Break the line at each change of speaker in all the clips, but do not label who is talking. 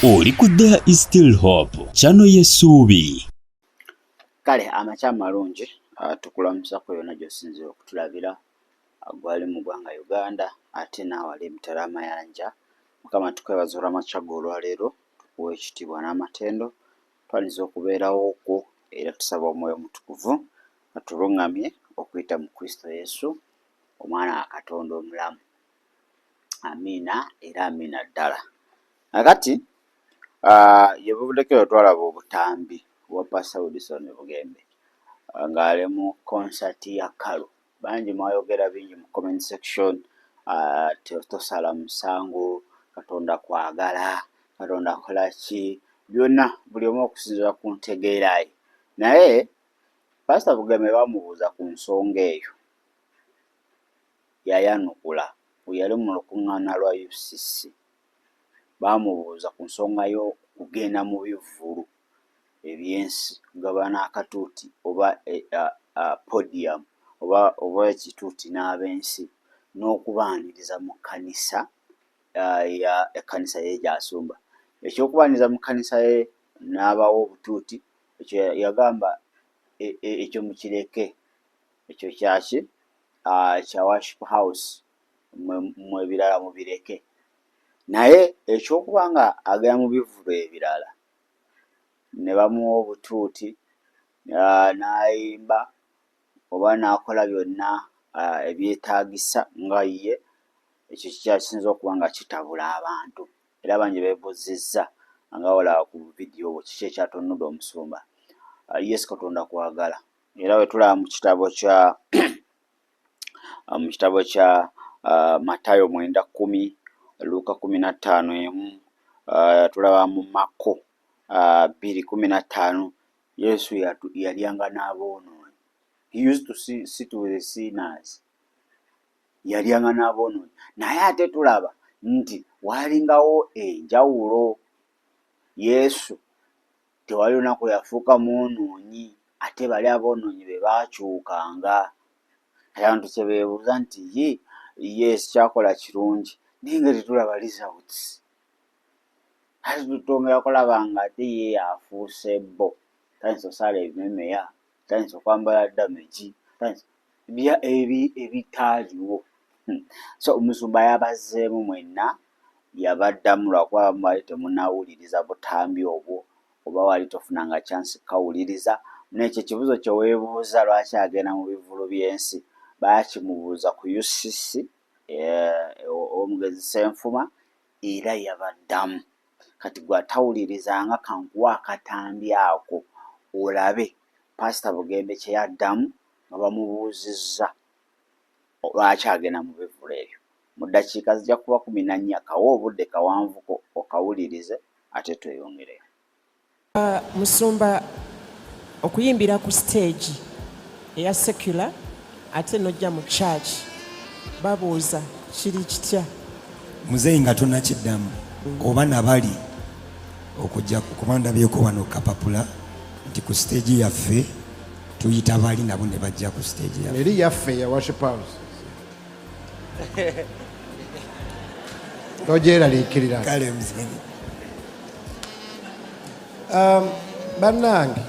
Oli ku There is Still Hope channel y'essuubi.
Kale amakya malungi tukulamusa ku yonna gy'osinzira okutulabira gwali mu ggwanga Uganda ate naawali emitala amayanja. Mukama tukwebaza olw'amakya go olwaleero tukuwa ekitiibwa n'amatendo twaniza okubeerawo okwo era tusaba omwoyo mutukuvu atuluŋŋamye okuyita mu Kristo Yesu omwana wa Katonda omulamu. Amiina era amiina ddala. Kakati ye bubuddeko twalaba obutambi bwa Pastor Wilson Bugembe ng'ali mu konsati ya Kalu. Bangi mwayogera bingi mu comment section, tosala musango, Katonda kwagala, Katonda akola ki, byonna buli omu okusinziira ku ntegeera ye. Naye Pastor Bugembe bamubuuza ku nsonga eyo yayanukula bwe yali mu lukuŋŋaana lwa UCC. Bamubuuza ku nsonga y'okugenda mu bivvulu ebyensi kugabana akatuuti oba podium oba ekituuti n'ab'ensi n'okubaaniriza mu kkanisa ekkanisa ye gy'asumba. Ekyokubaaniriza mu kkanisa ye n'abawa obutuuti ekyo yagamba ekyo mukireke, ekyo kyaki kya worship house mu ebirala mubireke. Naye ekyokuba nga agenda mu bivvulu ebirala ne bamuwa obutuuti n'ayimba oba n'akola byonna ebyetaagisa nga ye, ekyo kikyasinza okuba nga kitabula abantu. Era bangi beebuuzizza nga olaba ku vidiyo bwe kiki ekyatonedde omusumba. Yesu Katonda kwagala. Era bwe tulaba mu kitabo kya Matayo 9:10, Luuka 15:1, tulaba mu Mako 2:15, Yesu yalyanga n'aboonoonyi. He used to sit with the sinners. Yalyanga n'aboonoonyi. Naye ate tulaba nti waalingawo enjawulo. Yesu tewali lunaku yafuuka mwonoonyi ate bali aboonoonyi be baakyukanga. Abantu kye beebuuza nti Yesu kyakola kirungi naye nga tetulaba results. Ate tutongera kulaba nga ate ye afuuse bo. Tandise osala ebimemeya, tandise okwambala damagi, ebitaaliwo. So omusumba yabazzeemu mwenna, yabaddamu lwakuba bali temunnawuliriza butambi obwo oba wali tofunanga chance kawuliriza. N'ekyo ekibuuzo kye weebuuza lwaki agenda mu bivvulu by'ensi baakimubuuza ku UCC omugezi Ssenfuma era yabaddamu. Kati gwe atawulirizanga kankuwa akatambi ako olabe Pastor Bugembe kye yaddamu nga bamubuuzizza lwaki agenda mu bivvulu ebyo. Mu ddakiika zijja kuba 14 kawa obudde kawanvuko okawulirize ate tweyongereyo.
Musumba okuyimbira ku stage eya secular ate nojja mu church babuuza kiri kitya?
Muzeeyi nga tonnakiddamu oba nabali okujja kukubandabyeko wano kapapula nti ku stage yaffe tuyita bali nabo ne bajja ku stage yaffe.
Eri yaffe ya worship house. Togyeraliikirira.
Kale muzeeyi.
Bannange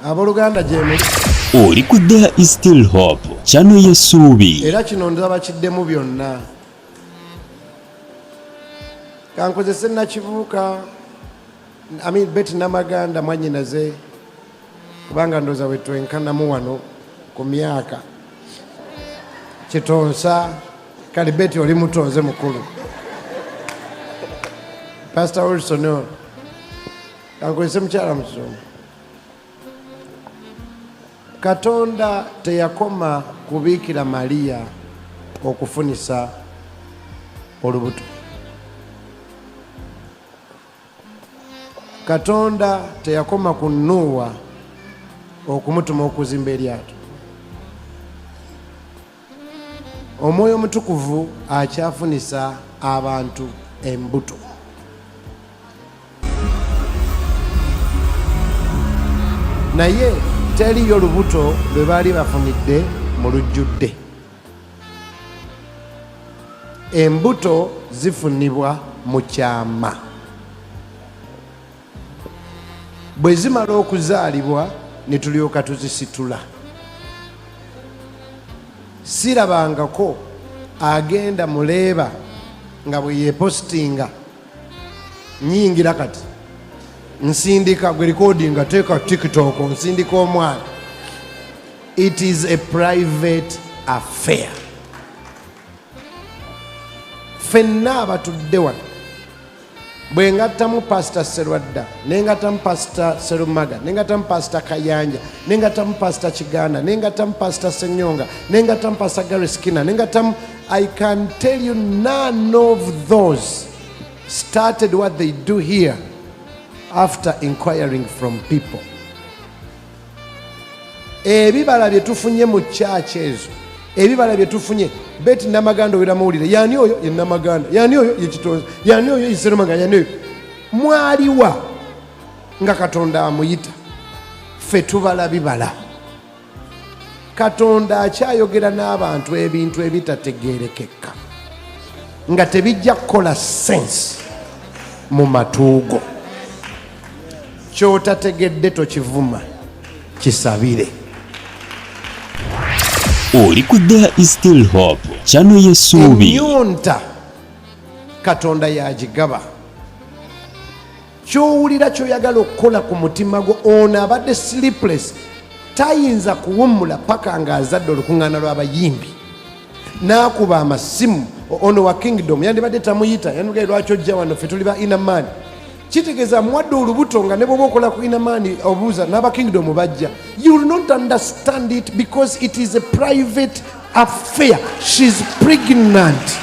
abooluganda gyemuli.
Oli ku There is Still Hope channel y'essuubi.
Era kino ndaba kiddemu byonna. Kankozese nakivuuka Betty Namaganda mwannyinaze kubanga ndooza we twenkanamu wano ku myaka kitonsa. Kale Betty oli mutonze mukulu. Pastor Wilson ono kankozese mukyala musumba. Katonda teyakoma kubiikira Mariya okufunisa olubuto. Katonda teyakoma ku Nuuwa okumutuma okuzimba eryato. Omwoyo Omutukuvu akyafunisa abantu embuto. Naye teriyo lubuto lwe baali bafunidde mu lujjudde. embuto zifunibwa mu kyama. Bwe zimala okuzaalibwa ne tulyoka tuzisitula. Sirabangako agenda muleeba nga bwe yeepositinga nyingira kati nsindika gwe recordinga teeka TikTok nsindika omwana. It is a private affair. Ffenna abatudde wano bwe ngattamu Pastor Serwadda, ne ngattamu Pastor Serumaga, ne ngattamu Pastor Kayanja, ne ngattamu Pastor Kiganda, ne ngattamu Pastor Senyonga, ne ngattamu Pastor Gary Skinner, ne ngattamu, I can tell you none of those started what they do here after inquiring from people. Ebibala bye tufunye mu church ezo, ebibala bye tufunye Beti Namaganda wera mawulire, yani oyo ye Namaganda, yani oyo ye Kitonzi, yani oyo ye Serumaga, yani oyo mwaliwa nga Katonda amuyita. Ffe tubala bibala. Katonda akyayogera n'abantu ebintu ebitategeerekeka nga tebijja kukola sense mu matuugo. Ky'otategedde tokivuma, kisabire.
Oli ku There is Still Hope, channel y'essuubi.
Ennyonta Katonda yagigaba. Ky'owulira ky'oyagala okukola ku mutima gwo, ono abadde sleepless, tayinza kuwummula paka ng'azadde olukuŋŋaana lw'abayimbi. N'akuba amasimu, ono wa Kingdom, yandibadde tamuyita, yandibadde lwaki ojja wano, ffe tuli ba Inamani. Kitegeeza muwadde olubuto nga ne bw'oba okola ku Inamani obuuza n'aba Kingdom bajja. You will not understand it because it is a private affair. She's pregnant.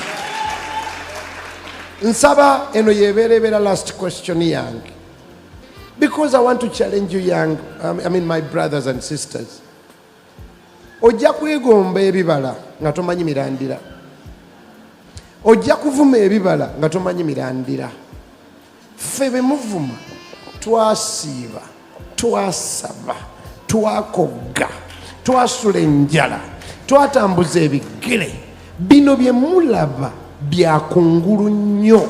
Nsaba eno yebeerebeera last question yange. Because I want to challenge you young, my brothers and sisters. Ojja kwegomba ebibala nga tomanyi mirandira. Ojja kuvuma ebibala nga tomanyi mirandira. Ffe be muvuma twasiiba, twasaba, twakogga, twasula enjala, twatambuza ebigere. Bino bye mulaba byakungulu nnyo.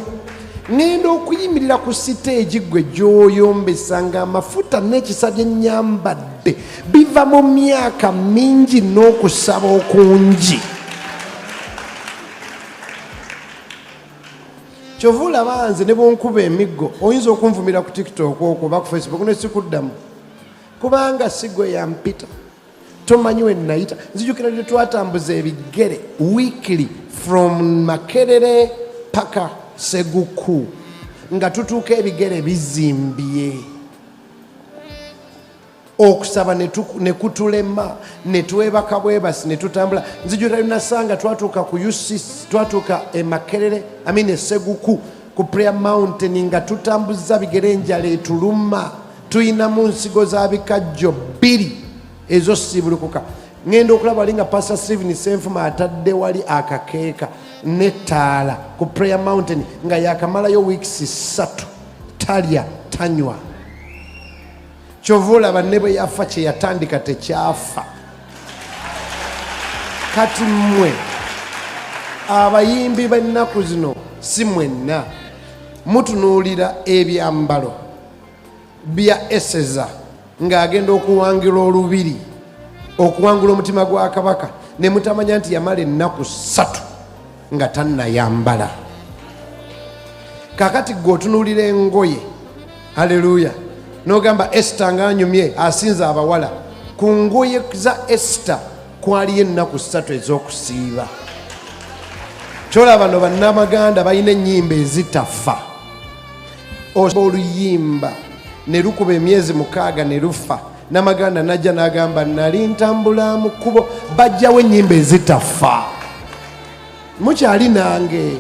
Ngenda okuyimirira ku siteegi gwe gy'oyombesa ng'amafuta n'ekisa bye nnyambadde biva mu myaka mingi n'okusaba okungi. Kyova olaba nze ne bw'onkuba emiggo oyinza okunvumira ku TikTok okwo oba ku Facebook ne sikuddamu kubanga si gwe yampita, tomanyi we nayita. Nzijukira lye twatambuza ebigere weekly from Makerere paka Seguku nga tutuuka ebigere bizimbye. Okusaba ne kutulema, ne twebaka bwebasi, ne tutambula. Nzijukira lunasanga twatuuka ku UCC, twatuuka e Makerere, e Seguku ku Prayer Mountain nga tutambuza bigere enjala etuluma. Tuyinamu nsigo za bikajjo 2 ezo sibulukuka. Ngenda okulaba linga Pastor Stephen Senfuma atadde wali akakeeka netaala ku Prayer Mountain nga yakamalayo weeks 3 talya tanywa. Kyova olaba ne bwe yafa kye yatandika tekyafa. Kati mmwe abayimbi b'ennaku zino si mwenna mutunuulira ebyambalo bya Eseza ng'agenda okuwangira olubiri, okuwangula omutima gwa kabaka, ne mutamanya nti yamala ennaku 3 nga tannayambala. Kakati gwe otunuulira engoye, haleluya, n'ogamba Esther ng'anyumye asinza abawala. Ku ngoye za Esther kwaliyo ennaku 3 ez'okusiiba. Kyolaba bano bannamaganda balina ennyimba ezitafa. Oluyimba ne lukuba emyezi 6 ne lufa. Namaganda najja n'agamba nali ntambula mu kkubo, bajjawo ennyimba ezitafa. Mukyali nange.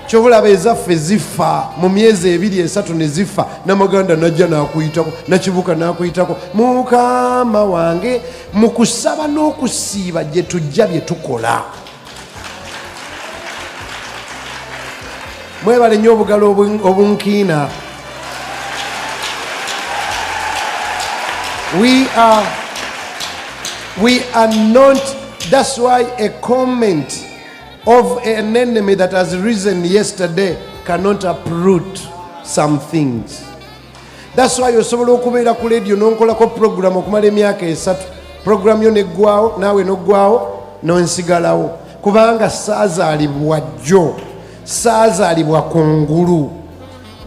Kyobulaba ezaffe zifa mu myezi 2-3 ne zifa. Namaganda najja n'akuyitako, Nakibuka n'akuyitako. Mukama wange, mu kusaba n'okusiiba gye tujja bye tukola. Mwebale nnyo obugalo obunkiina. We are not, that's why a comment of an enemy that has risen yesterday cannot uproot some things. That's why osobola okubeera ku radio n'onkolako program okumala emyaka 3, program yo neggwawo naawe noggwawo nonsigalawo, kubanga saazaalibwa jjo, saazaalibwa kungulu,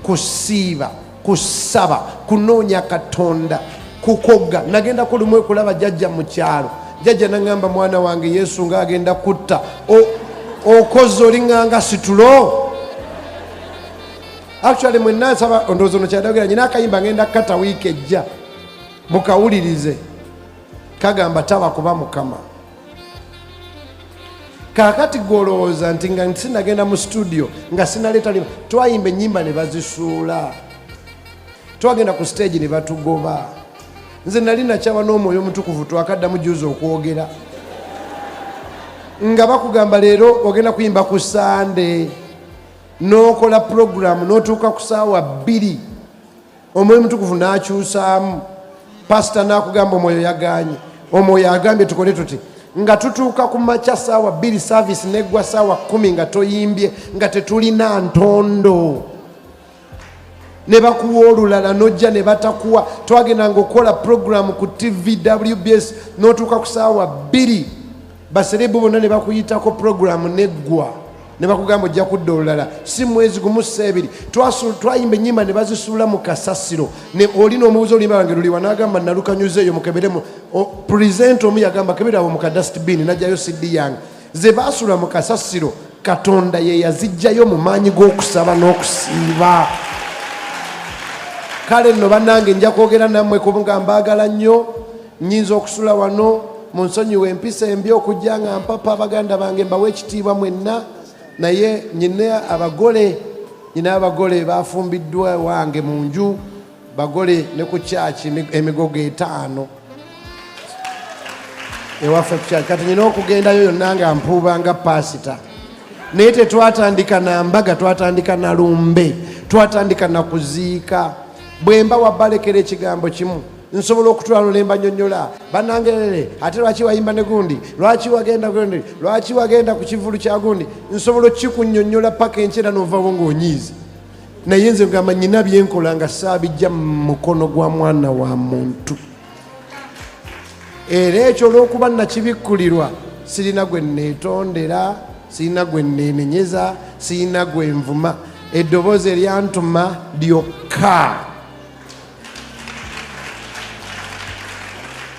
kusiiba, kusaba, kunoonya Katonda, kukoga. Nagenda kulimu kulaba jjajja mu kyalo, jjajja nagamba mwana wange Yesu ng'agenda kutta, okoze olinganga situlo. Actually mwenna nsaba ondowooza ono kyadagera nyina akayimba ngenda kata wiiki ejja mukawulirize, kagamba taba kuba Mukama. Kakati golowooza nti nga sinagenda mu studio nga sinaleeta lima, twayimba ennyimba ne bazisuula, twagenda ku stage ne batugoba. Nze nali nakyawa n'Omwoyo Omutukuvu twakaddamu juuzi okwogera nga bakugamba leero ogenda kuyimba ku Sande, n'okola program n'otuuka ku ssaawa 2, Omwoyo Omutukuvu n'akyusaamu, pasita n'akugamba Omwoyo yagaanye. Omwoyo agambye tukole tuti, nga tutuuka ku makya ssaawa 2 service neggwa ssaawa 10 nga toyimbye, nga tetulina ntondo, ne bakuwa olulala n'ojja ne batakuwa. Twagendanga okukola program ku TV WBS n'otuuka ku ssaawa 2, baserebu bonna ne bakuyitako program neggwa, ne bakugamba ojja kudda olulala, si mwezi gumu 2. Twayimba ennyimba ne bazisuula mu kasasiro, ne olina omubuuzi olimba wange luliwa n'agamba nalukanyuza eyo mukeberemu. Present omu yagamba kebera awo mu kadustbin, najjayo CD yange. Ze baasuula mu kasasiro, Katonda ye yazijjayo mu maanyi g'okusaba n'okusiiba. Kale nno bannange nja kwogera nammwe kubanga mbaagala nnyo, nnyinza okusula wano munsonyiwe empisa embi okujja nga mpapa abaganda bange mbawe ekitiibwa mwenna, naye nyina abagole bafumbiddwa wange mu nju, bagole ne ku kyaki emigogo 5 ewaffe ku kyaki. Kati nyina okugendayo yonna nga mpuuba nga pasita, naye tetwatandika na mbaga, twatandika na lumbe, twatandika na kuziika. Bwe mba wabalekera ekigambo kimu nsobola okutwala olemba nnyonnyola bannange, ate lwaki wayimba ne gundi, lwaki wagenda gundi, lwaki wagenda ku kivulu kya gundi, nsobola kikunnyonnyola paka enkyera n'ovaawo ng'onyiize. Naye nze ngamba nyina byenkola nga saabijja mu mukono gwa Mwana wa Muntu. Era ekyo olw'okuba nakibikkulirwa, sirina gwe neetondera, sirina gwe neenenyeza, sirina gwe nvuma. Eddoboozi eryantuma lyokka,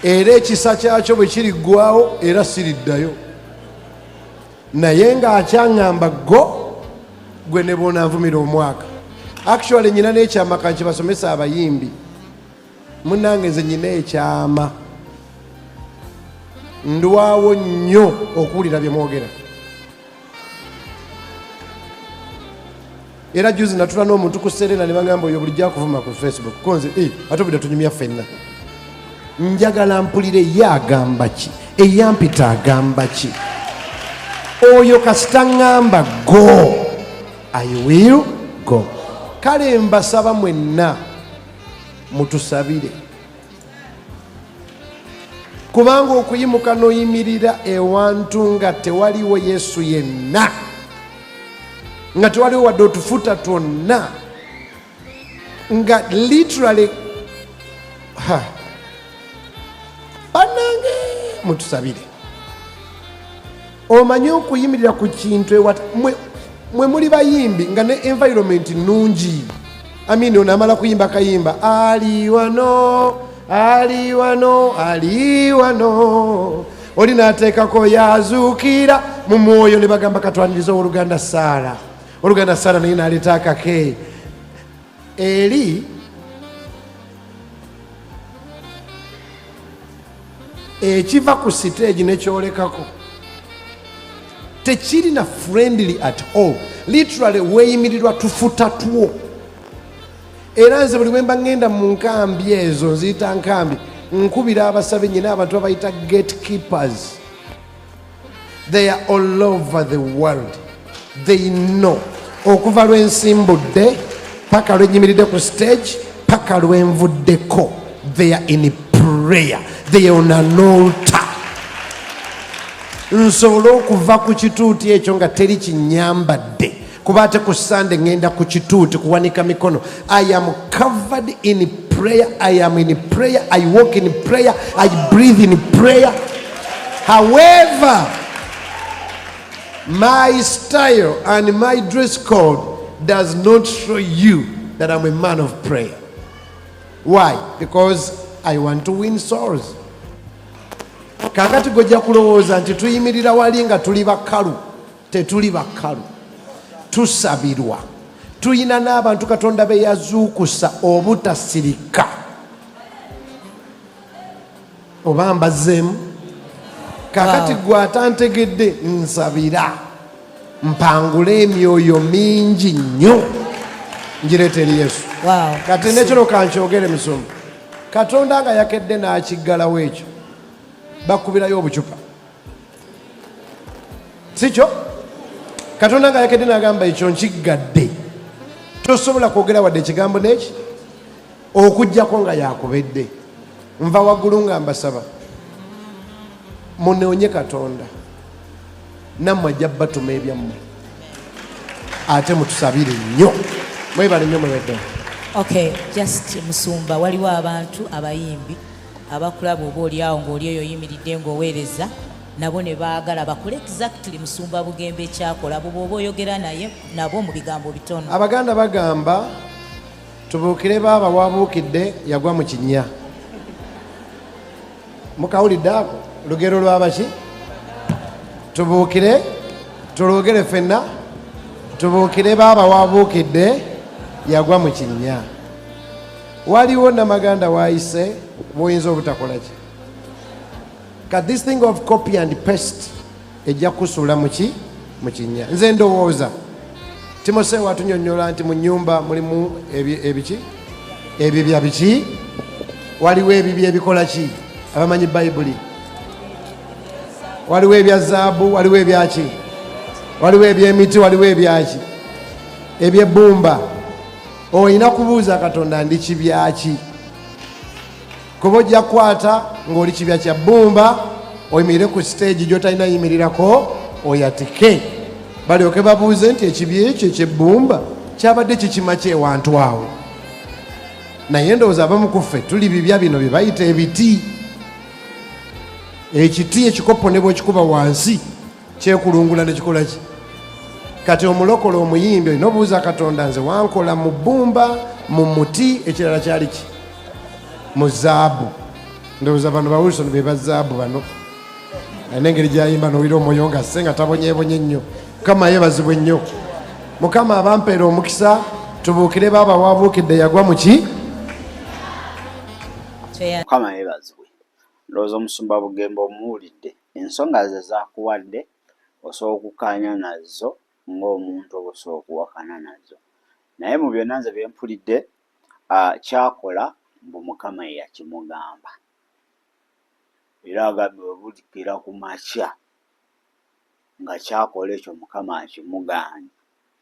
era ekisa kyakyo bwe kiriggwawo era siriddayo. Naye ng'akyaŋŋamba gwe ne bw'onanvumira omwaka. Actually nyina n'ekyama kanki basomesa abayimbi, munnange nze nyina ekyama, ndwawo nnyo okuwulira bye mwogera. Era juzi natula n'omuntu ku Serena ne bagamba oyo bulijjo akuvuma ku Facebook, konze ate obudde tunyumya ffenna. Njagala mpulire ye agamba ki, eyampita agamba ki. Oyo kasita ŋŋamba go, I will go. Kale mbasaba mwenna mutusabire, kubanga okuyimuka n'oyimirira ewantu nga tewaliwo Yesu yenna, nga tewaliwo wadde otufuta twonna, nga literally bannange mutusabire. Omanye okuyimirira ku kintu mwe muli bayimbi nga ne environment nungi. Amini onamala kuyimba kayimba ali wano, ali wano, ali wano, oli n'ateekako yazuukira mu mwoyo, ne bagamba katwaniriza oluganda Saala. Oluganda Saala naye n'aleeta akake eri ekiva ku stage nekyolekako tekiri na friendly at all. Literally weeyimirirwa tufuta two. Era nze buli wemba ngenda mu nkambi ezo, nziyita nkambi, nkubira abasabe nyina abantu abayita gatekeepers. They are all over the world. They know okuva lwensimbudde paka lwenyimiridde ku stage paka lwenvuddeko, they are in prayer, they are on an altar. nsobole okuva ku kituuti ekyo nga teri kinyambadde kuba ate ku Sunday ngenda ku kituuti kuwanika mikono. I am covered in prayer. I am in prayer. I walk in prayer. I breathe in prayer. However, my style and my dress code does not show you that I'm a man of prayer. Why? Because I want to win souls. Kakati gojja kulowooza nti tuyimirira wali nga tuli bakalu. Tetuli bakalu, tusabirwa. Tuyina n'abantu Katonda be yazuukusa obutasirika. Oba mbazzeemu. Kakati gwe atantegedde nsabira mpangule emyoyo mingi nnyo ngireeta eri Yesu. Kati nekino kankyogere Musumba. Katonda nga yakedde n'akiggalawo ekyo bakubirayo obucupa, sikyo? Katonda nga yakedde n'agamba ekyo nkiggadde, tosobola kwogera wadde ekigambo n'eki okuggyako nga yakubedde. Nva waggulu nga mbasaba munoonye Katonda, nammwe ajja batuma ebyammwe ate mutusabire nnyo. Mwebale nnyo mwebedde.
Okay, just Musumba, waliwo abantu abayimbi abakulaba oba oliawo ng'oli eyo oyimiridde ng'oweereza nabo ne baagala bakole exactly Musumba Bugembe ekyakola bo bw'oba oyogera naye nabo mu bigambo bitono.
Abaganda bagamba tubuukire baaba wabuukidde yagwa mu kinnya. Mukawulidde ako lugero lwabaki? Tubuukire tulugere ffenna tubuukire baaba wabuukidde yagwa mu kinnya. Waliwo Namaganda waayise bw'oyinza obutakola ki? Ka this thing of copy and paste ejja kusuula mu kinnya. Nze ndowooza Timoseewo atunyonnyola nti mu nnyumba mulimu ebiki ebibya biki, waliwo ebibya ebikola ki? Abamanyi Bayibuli, waliwo ebya zaabu, waliwo ebyaki, waliwo ebyemiti, waliwo ebyaki, ebyebbumba. Oyina kubuuza Katonda ndi kibyaki, kuba ojja kukwata ng'oli kibya kya bbumba oyimirire ku stage gy'otalina yimirirako oyatike, balyoke babuuze nti ekibya ekyo ekyebbumba kyabadde kikima kyewantu awo. Naye ndowooza abamu ku ffe tuli bibya bino bye bayita ebiti. Ekiti ekikopo ne bw'ekikuba wansi kyekulungula ne kikola ki? Kati omulokole omuyimbi olina obuuza Katonda, nze wankola mu bbumba, mu muti, ekirala kyali ki? Mu zaabu. Ndowooza bano ba Wilson be bazaabu bano. N'engeri gy'ayimba n'owulira omwoyo nga asse nga tabonyeebonye nnyo. Mukama yeebazibwe nnyo. Mukama abampeera omukisa, tubuukire baaba wabuukidde yagwa mu ki?
Mukama yeebazibwe. Ndowooza Omusumba Bugembe omuwulidde. Ensonga ze zaakuwadde osobola okukkaanya nazo ng'omuntu oba osobola okuwakana nazo. Naye mu byonna nze bye mpulidde kyakola mbu Mukama ye yakimugamba. Era agambye bwe bulikira ku makya nga kyakola ekyo Mukama akimugaanye,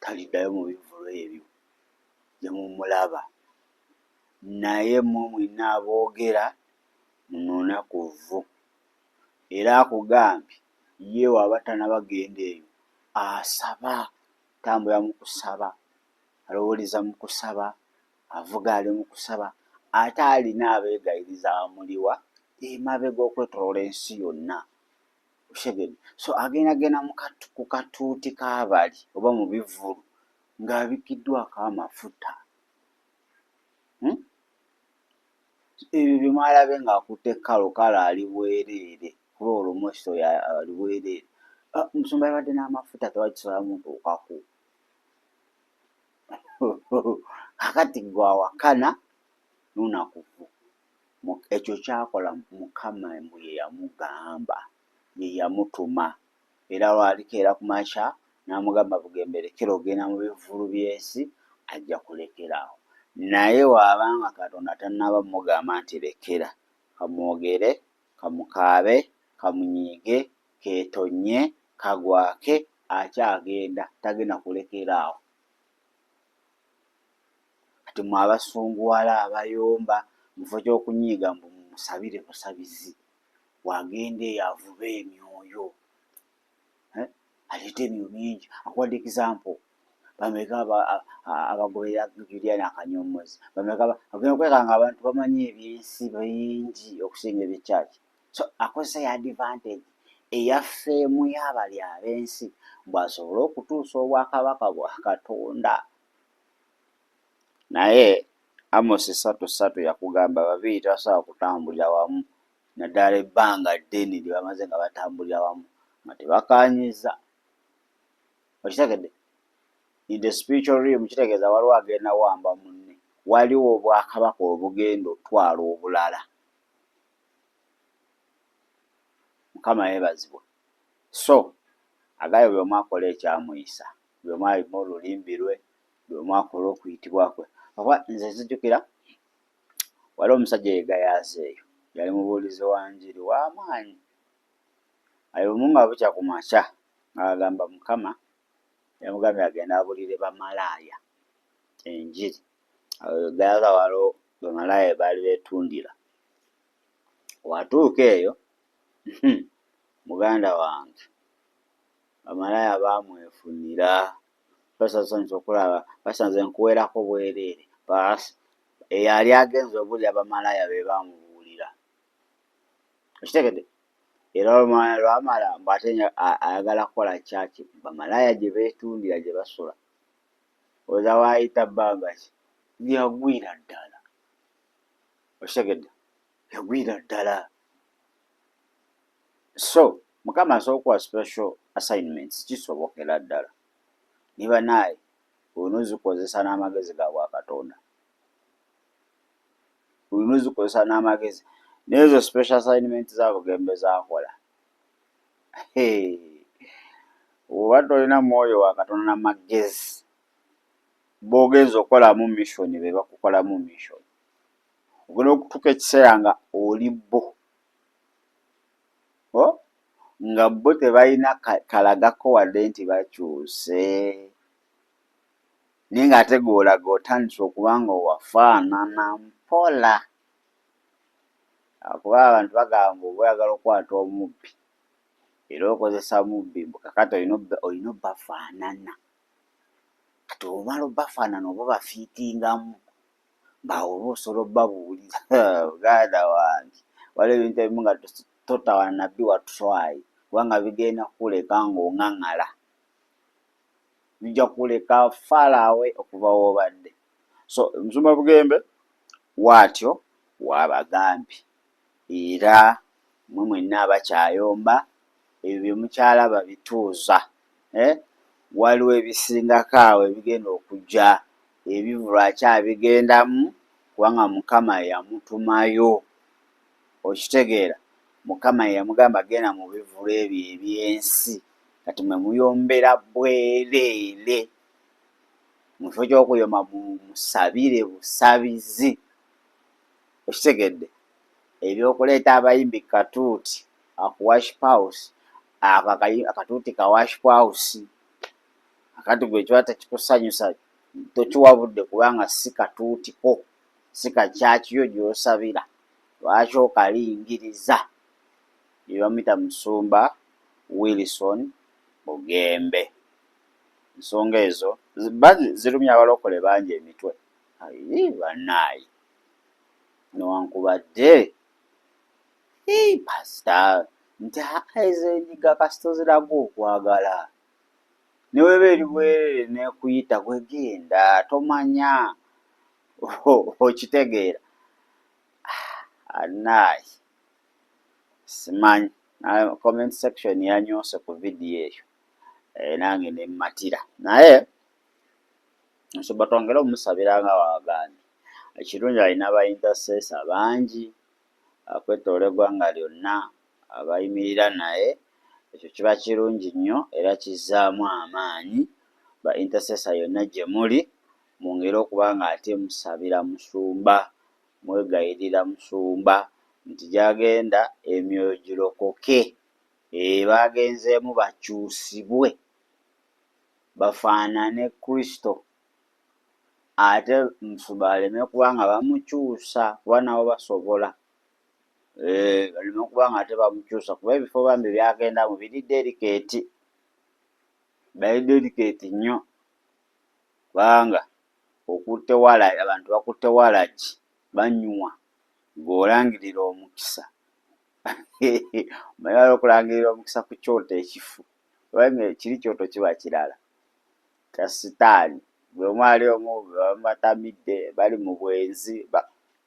taliddayo mu bivulu ebyo gye mumulaba. Naye mmwe mwenna aboogera munoone ku vvu. Era akugambye ye waba tannabagenda eyo asaba, tambula mu kusaba, alowoleza mu kusaba, avuga ali mu kusaba, ate alina abeegayiriza amuliwa emabega okwetoloola ensi yonna. Oshegedde. So agenda ku katuuti k'abali oba mu bivulu ng'abikiddwako amafuta. Ebyo bye mwalabe ng'akutte kalo ali bwereere kuba olwo Mosito ali bwereere. Musumba yabadde n'amafuta tewakisobolamu ntuukako. Kakati gwe awakana nunakuvu. Ekyo kyakola Mukama mbu ye yamugamba, ye yamutuma. Era lwalikeera ku makya n'amugamba Bugembe lekera ogenda mu bivulu by'ensi, ajja kulekerawo. Naye waabanga Katonda tannaba mugamba nti lekera, kamwogere, kamukaabe, kamunyiige, keetonye, kagwake, akyagenda, tagenda kulekeraawo. Kati mwe abasunguwala abayomba mu kifo ky'okunyiiga mbu musabire busabizi, wagenda eyo avuba emyoyo. aleeta ebyo bingi. Akuwadde example, bameka abagoberera Julian Akanyomozi, bameka agenda okwekanga abantu bamanyi ebyensi bingi okusinga eby'ekyaki. So akozesa ya advantage eyafeemu y'abali ab'ensi bw'asobole okutuusa obwakabaka bwa Katonda. Naye Amos 3:3 yakugamba babiri tebasobola kutambulira wamu, naddala ebbanga ddene lye bamaze nga batambulira wamu nga tebakaanyiza. Okitegedde? In the spiritual realm kitegeeza waliwo agenda wamba munne, waliwo obwakabaka obugenda otwala obulala. Mukama yeebazibwe. So agayo buli omu akola ekyamuyisa, buli omu alina olulimbi lwe, buli omu akola okuyitibwa kwe. Oba nze nzijukira wali omusajja yegayaaza eyo, yali mubuulizi wa njiri w'amaanyi. Ayo omu nga bukya ku makya agamba Mukama yamugambye agenda abuulire bamalaaya enjiri. Ayo gayaaza waliwo bamalaaya baali beetundira. Watuuka eyo muganda wange bamalaaya baamwefunira, basasanyusa okulaba, basanze nkuweerako bwereere. Eyali agenze obuulira bamalaaya be baamubuulira. Okitegedde? Era lwamala mbw'ate ayagala kukola kyaki, bamalaaya gye beetundira gye basula. Oza waayita bbanga ki? Yagwira ddala. Okitegedde? Yagwira ddala. So Mukama asobola okuwa special assignments, kisobokera ddala. Niba naye olina ozikozesa n'amagezi ga Bwakatonda. Olina ozikozesa n'amagezi. N'ezo special assignments z'abugembe z'akola. Oba tolina mwoyo wa Katonda n'amagezi, b'ogenza okukolamu mission be bakukolamu mission. Ogenda okutuuka ekiseera nga oli bo. Nga bo tebalina kalagako wadde nti bakyuse. Naye ng'ate gw'olaga otandise okuba nga wafaanana mpola. Kuba abantu bagamba oba oyagala okukwata omubbi era okozesa mubbi, kakati olina obbafaanana. Kati omala obbafaanana oba bafiitingamu, bawe oba osobola obbabuulira. Muganda wange, waliwo ebintu ebimu nga totawa nabbi watuswayi, kubanga bigenda kuleka ng'oŋŋaŋŋala. Bijja kuleka falaawe okuva w'obadde. So Musumba Bugembe bw'atyo bw'abagambye. Era mwe mwenna abakyayomba ebyo bye mukyalaba bituuza. Waliwo ebisingako awo ebigenda okujja, ebivulu akyabigendamu kubanga Mukama yamutumayo. Okitegeera? Mukama yamugamba genda mu bivulu ebyo eby'ensi, kati mwe muyombera bwereere. Mu kifo ky'okuyomba musabire busabizi. Okitegedde? Ebyokuleeta abayimbi katuuti aku worship house, akatuuti ka worship house, akati gwe kiba tekikusanyusa tokiwabudde kubanga si katuutiko, si kakyakiyo gy'osabira, lwaki okalingiriza. Ye bamuyita Musumba Wilson Bugembe. Ensonga ezo zirumya abalokole bangi emitwe. Ayi bannaayi, newankubadde pasita nti ezo enyiga kasita oziraga okwagala, ne weba eri bwereere n'ekuyita gwegenda tomanya. Okitegeera? Annaayi simanyi. Comment section yanyoose ku vidiyo eyo, nange ne mmatira. Naye nsumba twongere omusabira nga wagambye. Ekirungi alina aba intercessor bangi okwetooloola eggwanga lyonna abayimirira naye. Ekyo kiba kirungi nnyo era kizzaamu amaanyi. Ba intercessor yonna gye muli mwongere okuba nga ate musabira Musumba, mwegayirira Musumba nti gy'agenda emyoyo girokoke, bagenzeemu bakyusibwe bafaanane Kristo, ate Musumba aleme kuba nga bamukyusa kuba nabo basobola. Baleme okuba nga ate bamukyusa kuba ebifo bambi byagendamu biri delicate. bali delicate nnyo kubanga okutte wala abantu bakutte walagi banywa ng'olangirira omukisa omanyi okulangirira omukisa ku kyoto ekifu kubanga kiri kyoto kiba kirala kya sitaani bwe mwali omu batamidde bali mu bwenzi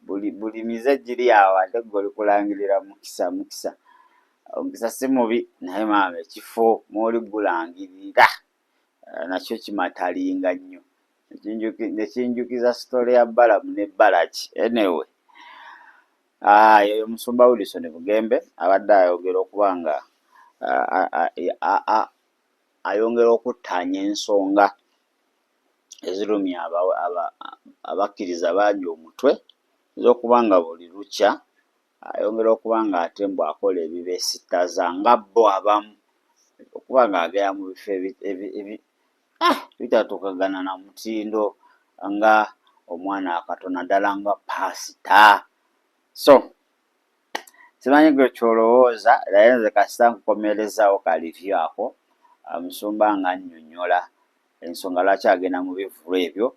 buli mize giri awo ate gwe kulangirira mukisa omukisa si mubi naye maama ekifo mwoli gulangirira nakyo kimatalinga nnyo nekinjukiza sitole ya Balamu ne Balaki. Anyway, Omusumba Wilson Bugembe abadde ayogera okuba nga ayongera okuttaanya ensonga ezirumya abakkiriza bangi omutwe ez'okuba nga buli lukya ayongera okuba nga ate mbu akola ebibeesittaza nga bo abamu okuba nga agera mu bifo bitatuukagana na mutindo nga omwana akatono ddala nga paasita. So simanyi gwe kyolowooza naye nze kasita nkukomerezaawo ka review ako Musumba nga annyonnyola ensonga lwaki agenda mu bivvulu ebyo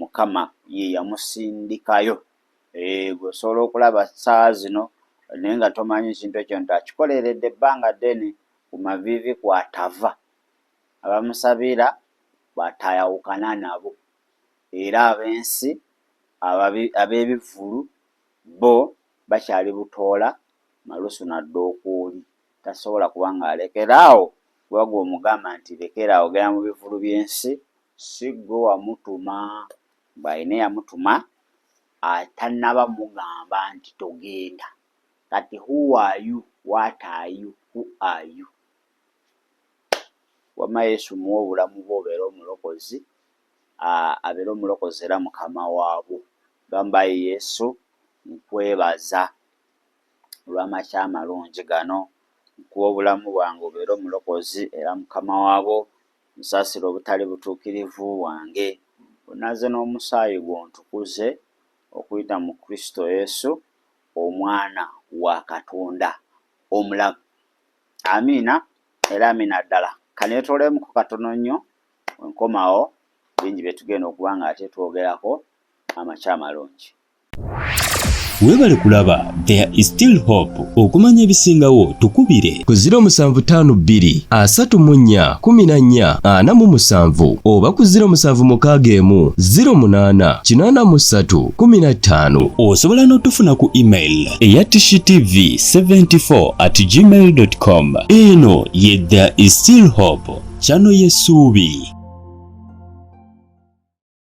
Mukama ye yamusindikayo. Gwe osobola okulaba ssaawa zino naye nga tomanyi ekintu ekyo nti akikoleredde ebbanga ddene ku maviivi kwatava abamusabira batayawukana nabo era ab'ensi ab'ebivvulu bo bakyali butoola malusu nadde okuoli tasobola kuba nga alekeraawo kuba gwe omugamba nti lekeraawo genda mu bivvulu by'ensi si gwe wamutuma bw'alina yamutuma atannaba mugamba nti togenda kati who are you, what are you, who are you? Wama Yesu muwa obulamu bwo obeera omulokozi abeera omulokozi era mukama waabwo. Gamba Yesu nkwebaza olw'amakya amalungi gano nkuwa obulamu bwange obeera omulokozi era mukama waabwo nsaasira obutali butuukirivu bwange onaze n'omusaayi gw'ontukuze okuyita mu Kristo Yesu omwana wa Katonda omulamu. Amiina era amiina ddala. Kaneetolemu katono nnyo enkomawo bingi bye tugenda okuba nga ate twogerako amakya amalungi.
Weebale kulaba There is Still Hope. Okumanya ebisingawo tukubire ku 0752 34 14 47 oba ku 0761 08 83 15. Osobola n'otufuna ku email eya tshitv74@gmail.com. Eno ye There is Still Hope, channel y'essuubi.